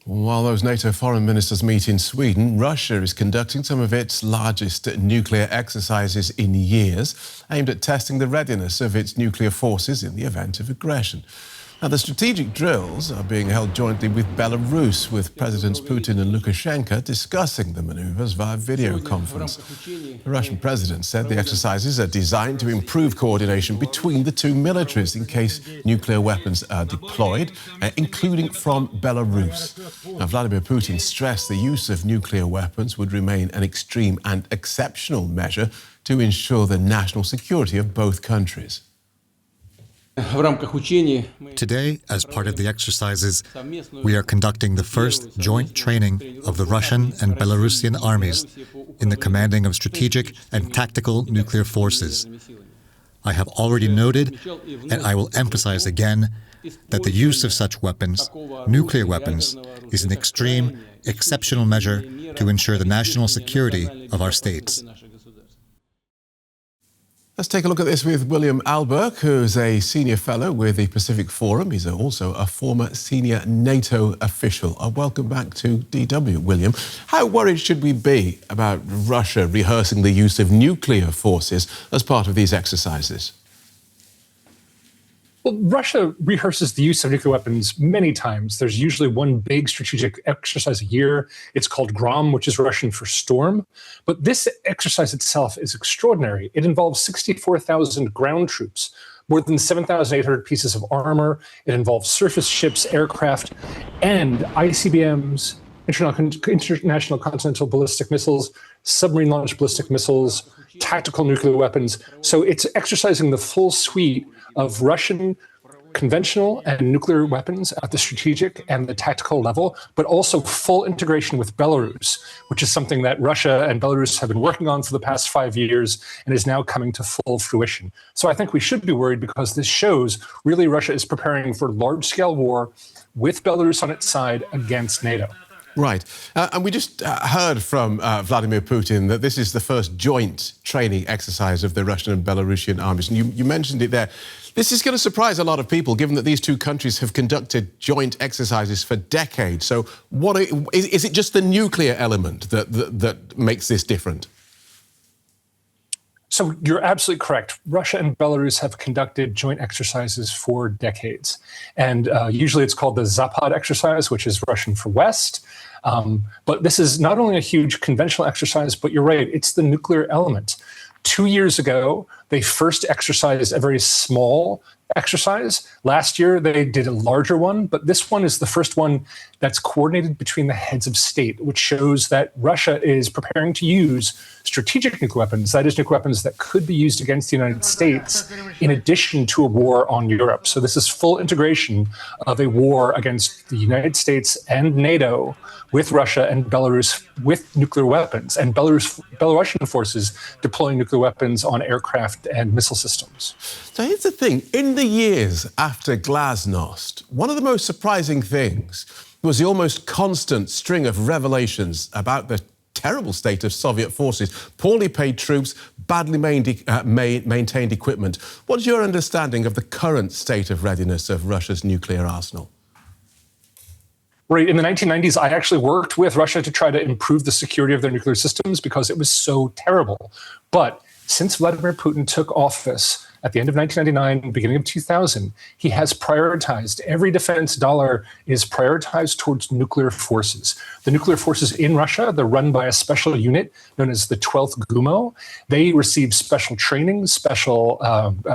While those NATO foreign ministers meet in Sweden, Russia is conducting some of its largest nuclear exercises in years, aimed at testing the readiness of its nuclear forces in the event of aggression. Now, the strategic drills are being held jointly with Belarus, with Presidents Putin and Lukashenko discussing the manoeuvres via video conference. The Russian president said the exercises are designed to improve coordination between the two militaries in case nuclear weapons are deployed, including from Belarus. Now, Vladimir Putin stressed the use of nuclear weapons would remain an extreme and exceptional measure to ensure the national security of both countries. Today, as part of the exercises, we are conducting the first joint training of the Russian and Belarusian armies in the commanding of strategic and tactical nuclear forces. I have already noted, and I will emphasize again, that the use of such weapons, nuclear weapons, is an extreme, exceptional measure to ensure the national security of our states. Let's take a look at this with William Alberque, who's a senior fellow with the Pacific Forum. He's also a former senior NATO official. Welcome back to DW, William. How worried should we be about Russia rehearsing the use of nuclear forces as part of these exercises? Well, Russia rehearses the use of nuclear weapons many times. There's usually one big strategic exercise a year. It's called Grom, which is Russian for storm. But this exercise itself is extraordinary. It involves 64,000 ground troops, more than 7,800 pieces of armor. It involves surface ships, aircraft, and ICBMs, International Continental Ballistic Missiles, submarine-launched ballistic missiles, tactical nuclear weapons. So it's exercising the full suite of Russian conventional and nuclear weapons at the strategic and the tactical level, but also full integration with Belarus, which is something that Russia and Belarus have been working on for the past 5 years and is now coming to full fruition. So I think we should be worried because this shows really Russia is preparing for large-scale war with Belarus on its side against NATO. Right. And we just heard from Vladimir Putin that this is the first joint training exercise of the Russian and Belarusian armies. And you mentioned it there. This is going to surprise a lot of people, given that these two countries have conducted joint exercises for decades. So is it just the nuclear element that makes this different? So you're absolutely correct. Russia and Belarus have conducted joint exercises for decades. And usually it's called the Zapad exercise, which is Russian for West. But this is not only a huge conventional exercise, but you're right, it's the nuclear element. 2 years ago, they first exercised a very small exercise. Last year, they did a larger one, but this one is the first one that's coordinated between the heads of state, which shows that Russia is preparing to use strategic nuclear weapons, that is, nuclear weapons that could be used against the United States in addition to a war on Europe. So this is full integration of a war against the United States and NATO with Russia and Belarus with nuclear weapons, and Belarusian forces deploying nuclear weapons on aircraft and missile systems. So here's the thing. In the years after Glasnost, one of the most surprising things was the almost constant string of revelations about the terrible state of Soviet forces, poorly paid troops, badly maintained equipment. What is your understanding of the current state of readiness of Russia's nuclear arsenal? Right. In the 1990s, I actually worked with Russia to try to improve the security of their nuclear systems because it was so terrible. But since Vladimir Putin took office at the end of 1999, beginning of 2000, he has prioritized, every defense dollar is prioritized towards nuclear forces. The nuclear forces in Russia, they're run by a special unit known as the 12th GUMO. They receive special training, special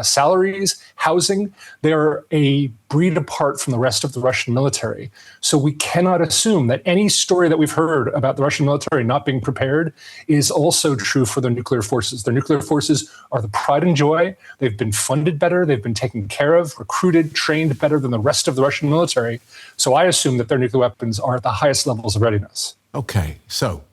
salaries, housing. They're a breed apart from the rest of the Russian military. So we cannot assume that any story that we've heard about the Russian military not being prepared is also true for their nuclear forces. Their nuclear forces are the pride and joy. They've been funded better. They've been taken care of, recruited, trained better than the rest of the Russian military. So I assume that their nuclear weapons are at the highest levels of readiness. OK, so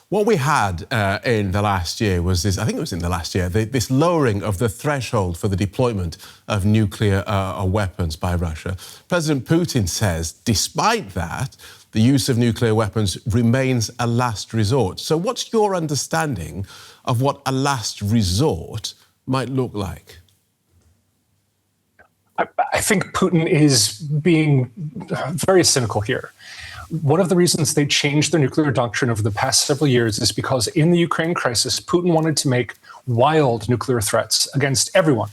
what we had in the last year was this, I think it was in the last year, this lowering of the threshold for the deployment of nuclear weapons by Russia. President Putin says, despite that, the use of nuclear weapons remains a last resort. So what's your understanding of what a last resort might look like? I think Putin is being very cynical here. One of the reasons they changed their nuclear doctrine over the past several years is because in the Ukraine crisis, Putin wanted to make wild nuclear threats against everyone.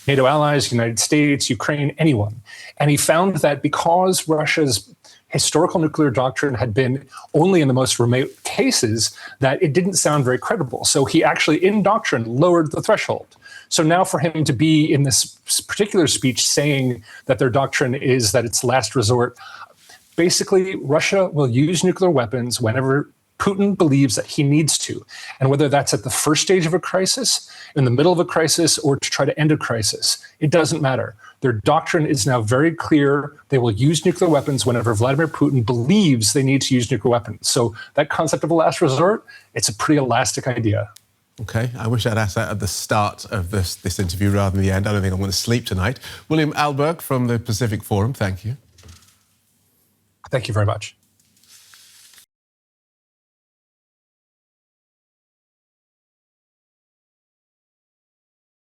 NATO allies, United States, Ukraine, anyone. And he found that because Russia's historical nuclear doctrine had been only in the most remote cases, that it didn't sound very credible. So he actually, in doctrine, lowered the threshold. So now for him to be in this particular speech saying that their doctrine is that it's last resort, basically Russia will use nuclear weapons whenever Putin believes that he needs to. And whether that's at the first stage of a crisis, in the middle of a crisis, or to try to end a crisis, it doesn't matter. Their doctrine is now very clear. They will use nuclear weapons whenever Vladimir Putin believes they need to use nuclear weapons. So that concept of a last resort, it's a pretty elastic idea. Okay, I wish I'd asked that at the start of this interview rather than the end. I don't think I'm going to sleep tonight. William Alberque from the Pacific Forum, thank you. Thank you very much.